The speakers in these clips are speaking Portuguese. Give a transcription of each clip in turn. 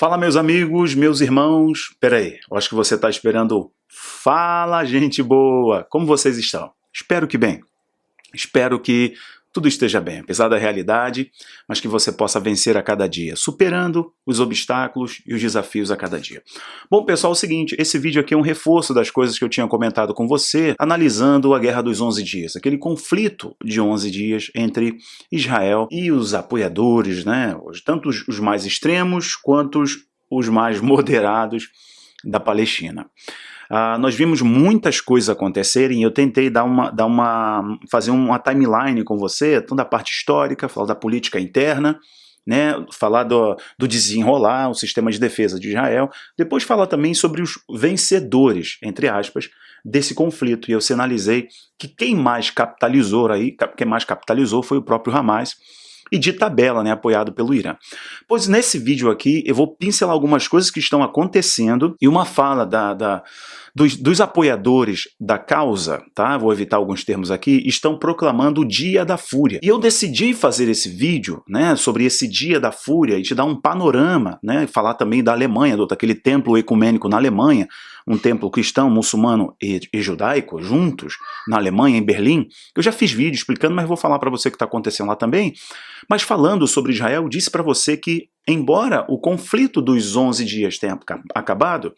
Fala, meus amigos, meus irmãos. Peraí, eu acho que você está esperando. Fala, gente boa! Como vocês estão? Espero que bem. Espero que tudo esteja bem, apesar da realidade, mas que você possa vencer a cada dia, superando os obstáculos e os desafios a cada dia. Bom, pessoal, é o seguinte, esse vídeo aqui é um reforço das coisas que eu tinha comentado com você, analisando a Guerra dos 11 Dias, aquele conflito de 11 dias entre Israel e os apoiadores, né, tanto os mais extremos quanto os mais moderados da Palestina. Nós vimos muitas coisas acontecerem e eu tentei fazer uma timeline com você, toda a parte histórica, falar da política interna, né, falar do desenrolar, o sistema de defesa de Israel, depois falar também sobre os vencedores, entre aspas, desse conflito. E eu sinalizei que quem mais capitalizou foi o próprio Hamas, e de tabela, né, apoiado pelo Irã. Pois nesse vídeo aqui eu vou pincelar algumas coisas que estão acontecendo e uma fala dos apoiadores da causa, tá? Vou evitar alguns termos aqui, estão proclamando o Dia da Fúria. E eu decidi fazer esse vídeo, né, sobre esse Dia da Fúria e te dar um panorama, né, falar também da Alemanha, daquele templo ecumênico na Alemanha, um templo cristão, muçulmano e judaico juntos na Alemanha, em Berlim. Eu já fiz vídeo explicando, mas vou falar para você o que está acontecendo lá também. Mas falando sobre Israel, disse para você que, embora o conflito dos 11 dias tenha acabado,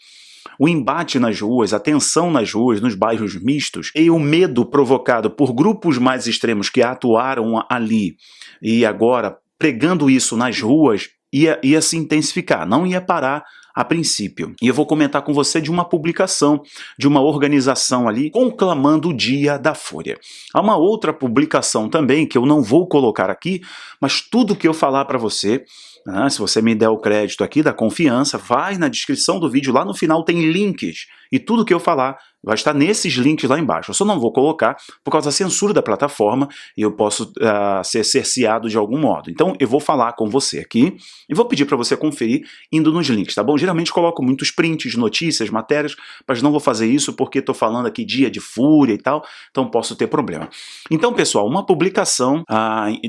o embate nas ruas, a tensão nas ruas, nos bairros mistos e o medo provocado por grupos mais extremos que atuaram ali e agora pregando isso nas ruas ia se intensificar, não ia parar a princípio. E eu vou comentar com você de uma publicação de uma organização ali conclamando o Dia da Fúria. Há uma outra publicação também que eu não vou colocar aqui, mas tudo que eu falar para você, se você me der o crédito aqui da confiança, vai na descrição do vídeo, lá no final tem links, e tudo que eu falar vai estar nesses links lá embaixo. Eu só não vou colocar por causa da censura da plataforma e eu posso ser cerceado de algum modo. Então eu vou falar com você aqui e vou pedir para você conferir indo nos links, tá bom? Geralmente coloco muitos prints, notícias, matérias, mas não vou fazer isso porque estou falando aqui dia de fúria e tal, então posso ter problema. Então, pessoal, uma publicação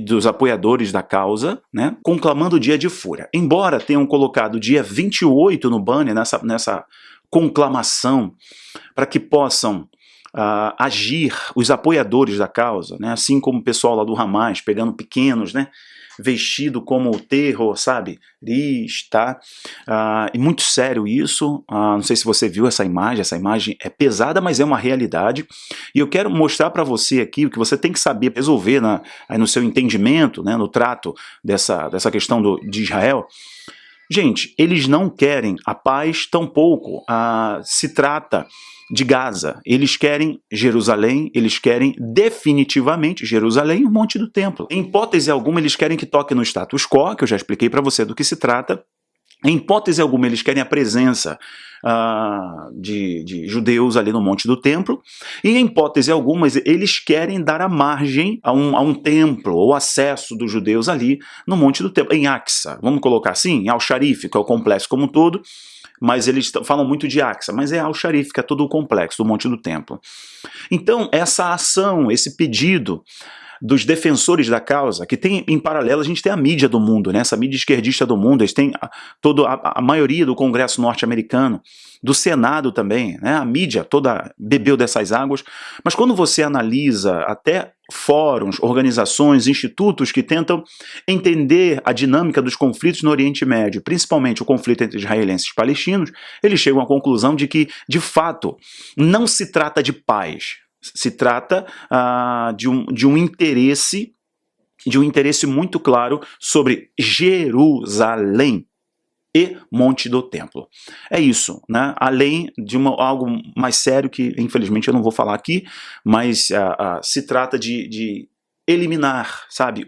dos apoiadores da causa, né, conclamando o dia de fúria. Embora tenham colocado dia 28 no banner, nessa conclamação, para que possam agir os apoiadores da causa, né, assim como o pessoal lá do Hamas, pegando pequenos, né, vestido como o terror, sabe, tá? E muito sério isso, não sei se você viu essa imagem é pesada, mas é uma realidade, e eu quero mostrar para você aqui o que você tem que saber resolver aí no seu entendimento, né, no trato dessa questão de Israel. Gente, eles não querem a paz, tampouco se trata de Gaza. Eles querem Jerusalém, eles querem definitivamente Jerusalém e o Monte do Templo. Em hipótese alguma, eles querem que toque no status quo, que eu já expliquei para você do que se trata. Em hipótese alguma, eles querem a presença de judeus ali no Monte do Templo, e em hipótese alguma, eles querem dar a margem a um templo, ou acesso dos judeus ali no Monte do Templo, em Aqsa, vamos colocar assim, Al-Sharif, que é o complexo como um todo, mas eles falam muito de Aqsa, mas é Al-Sharif, que é todo o complexo do Monte do Templo. Então, essa ação, esse pedido dos defensores da causa, que tem em paralelo, a gente tem a mídia do mundo, né? Essa mídia esquerdista do mundo, eles têm a maioria do Congresso norte-americano, do Senado também, né? A mídia toda bebeu dessas águas, mas quando você analisa até fóruns, organizações, institutos que tentam entender a dinâmica dos conflitos no Oriente Médio, principalmente o conflito entre israelenses e palestinos, eles chegam à conclusão de que, de fato, não se trata de paz, se trata de um interesse muito claro sobre Jerusalém e Monte do Templo. É isso, né? Além de algo mais sério que, infelizmente, eu não vou falar aqui, mas se trata de eliminar, sabe,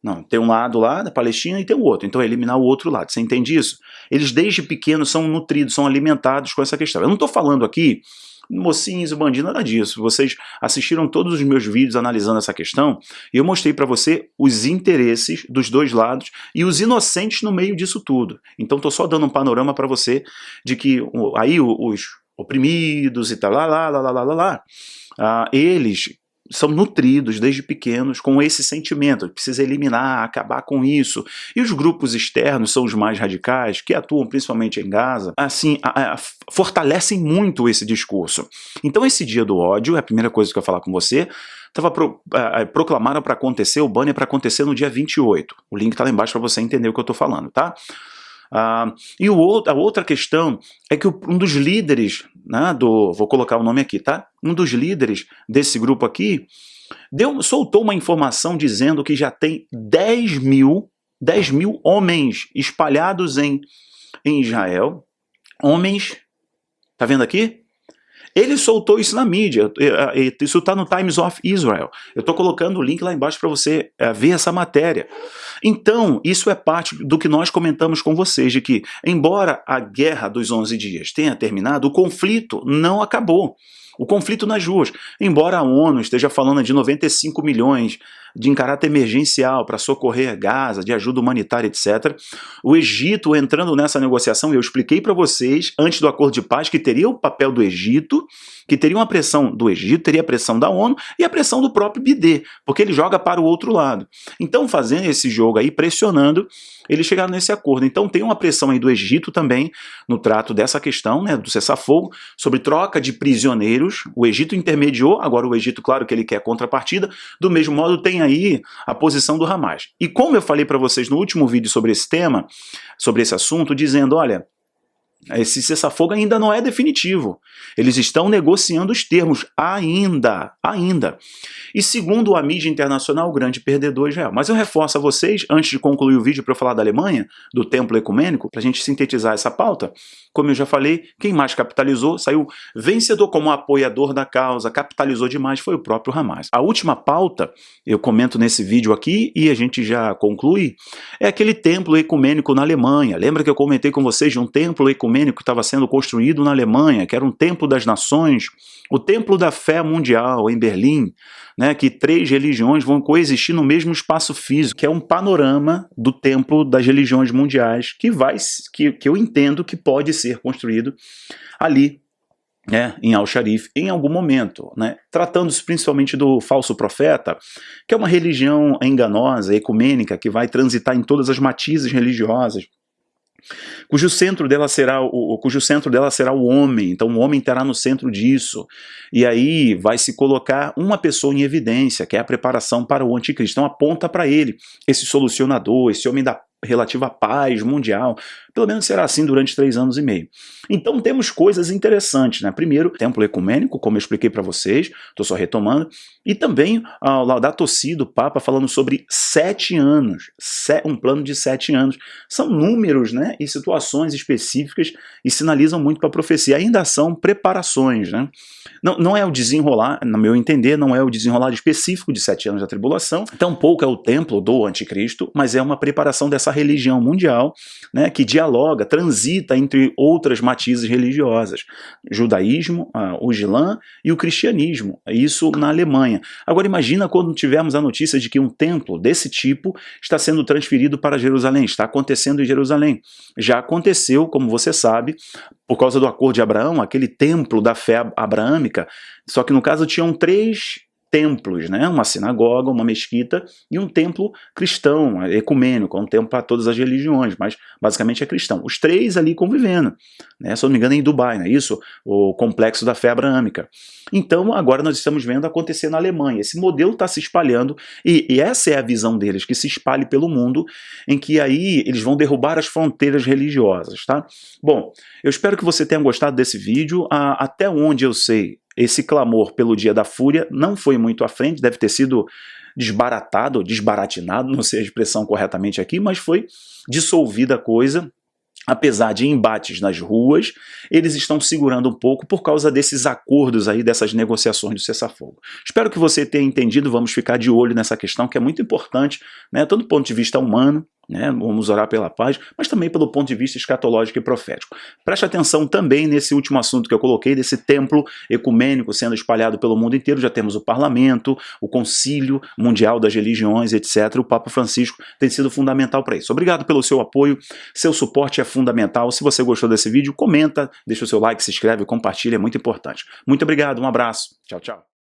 Não, tem um lado lá da Palestina e tem o outro, então é eliminar o outro lado, você entende isso? Eles desde pequenos são nutridos, são alimentados com essa questão. Eu não estou falando aqui mocinhos e bandidos, nada disso. Vocês assistiram todos os meus vídeos analisando essa questão e eu mostrei para você os interesses dos dois lados e os inocentes no meio disso tudo. Então estou só dando um panorama para você de que aí os oprimidos e tal, eles são nutridos desde pequenos com esse sentimento, precisa eliminar, acabar com isso. E os grupos externos são os mais radicais, que atuam principalmente em Gaza, assim, fortalecem muito esse discurso. Então esse dia do ódio, é a primeira coisa que eu vou falar com você, proclamaram para acontecer, o banner para acontecer no dia 28. O link está lá embaixo para você entender o que eu estou falando, tá? E a outra questão é que um dos líderes, né, vou colocar o nome aqui, tá? Um dos líderes desse grupo aqui soltou uma informação dizendo que já tem 10 mil homens espalhados em Israel. Homens, tá vendo aqui? Ele soltou isso na mídia, isso está no Times of Israel. Eu estou colocando o link lá embaixo para você ver essa matéria. Então, isso é parte do que nós comentamos com vocês, de que, embora a guerra dos 11 dias tenha terminado, o conflito não acabou. O conflito nas ruas, embora a ONU esteja falando de 95 milhões em caráter emergencial para socorrer Gaza, de ajuda humanitária, etc., o Egito entrando nessa negociação, eu expliquei para vocês, antes do acordo de paz, que teria o papel do Egito, que teria uma pressão do Egito, teria a pressão da ONU e a pressão do próprio Bidê, porque ele joga para o outro lado. Então, fazendo esse jogo aí, pressionando, eles chegaram nesse acordo. Então tem uma pressão aí do Egito também, no trato dessa questão, né, do cessar-fogo, sobre troca de prisioneiros. O Egito intermediou, agora o Egito, claro que ele quer contrapartida, do mesmo modo tem aí a posição do Hamas. E como eu falei para vocês no último vídeo sobre esse tema, sobre esse assunto, dizendo, olha, esse cessar-fogo ainda não é definitivo. Eles estão negociando os termos ainda. E segundo a mídia internacional, o grande perdedor é Israel. Mas eu reforço a vocês, antes de concluir o vídeo para eu falar da Alemanha, do templo ecumênico, para a gente sintetizar essa pauta, como eu já falei, quem mais capitalizou, saiu vencedor como apoiador da causa, capitalizou demais, foi o próprio Hamas. A última pauta, eu comento nesse vídeo aqui, e a gente já conclui, é aquele templo ecumênico na Alemanha. Lembra que eu comentei com vocês de um templo ecumênico que estava sendo construído na Alemanha, que era um templo das nações, o templo da fé mundial em Berlim, né, que 3 religiões vão coexistir no mesmo espaço físico, que é um panorama do templo das religiões mundiais, que eu entendo que pode ser construído ali, em Al-Sharif, em algum momento, né? Tratando-se principalmente do falso profeta, que é uma religião enganosa, ecumênica, que vai transitar em todas as matizes religiosas, cujo centro dela será o homem. Então o homem estará no centro disso, e aí vai se colocar uma pessoa em evidência, que é a preparação para o anticristo. Então aponta para ele, esse solucionador, esse homem da relativa paz mundial, pelo menos será assim durante 3 anos e meio. Então temos coisas interessantes, né? Primeiro, templo ecumênico, como eu expliquei para vocês, estou só retomando, e também o Laudato Si do Papa falando sobre 7 anos, um plano de 7 anos. São números, né, e situações específicas e sinalizam muito para a profecia, ainda são preparações, né? Não é o desenrolar, no meu entender, não é o desenrolar específico de 7 anos da tribulação, tampouco é o templo do anticristo, mas é uma preparação dessa religião mundial, né, que dialoga, transita entre outras matizes religiosas, judaísmo, o islã e o cristianismo, isso na Alemanha. Agora imagina quando tivermos a notícia de que um templo desse tipo está sendo transferido para Jerusalém, está acontecendo em Jerusalém. Já aconteceu, como você sabe, por causa do acordo de Abraão, aquele templo da fé abraâmica, só que no caso tinham 3 templos, né? Uma sinagoga, uma mesquita e um templo cristão, ecumênico, um templo para todas as religiões, mas basicamente é cristão. Os 3 ali convivendo, né? Se eu não me engano é em Dubai, não é isso? O complexo da fé abraâmica. Então agora nós estamos vendo acontecer na Alemanha. Esse modelo está se espalhando e essa é a visão deles, que se espalhe pelo mundo, em que aí eles vão derrubar as fronteiras religiosas, tá? Bom, eu espero que você tenha gostado desse vídeo. Até onde eu sei, esse clamor pelo dia da fúria não foi muito à frente, deve ter sido desbaratado ou desbaratinado, não sei a expressão corretamente aqui, mas foi dissolvida a coisa. Apesar de embates nas ruas, eles estão segurando um pouco por causa desses acordos aí, dessas negociações do cessar-fogo. Espero que você tenha entendido, vamos ficar de olho nessa questão, que é muito importante, né, tanto do ponto de vista humano, né, vamos orar pela paz, mas também pelo ponto de vista escatológico e profético. Preste atenção também nesse último assunto que eu coloquei, desse templo ecumênico sendo espalhado pelo mundo inteiro. Já temos o parlamento, o concílio mundial das religiões, etc. O Papa Francisco tem sido fundamental para isso. Obrigado pelo seu apoio, seu suporte é fundamental. Se você gostou desse vídeo, comenta, deixa o seu like, se inscreve, compartilha, é muito importante. Muito obrigado, um abraço, tchau, tchau.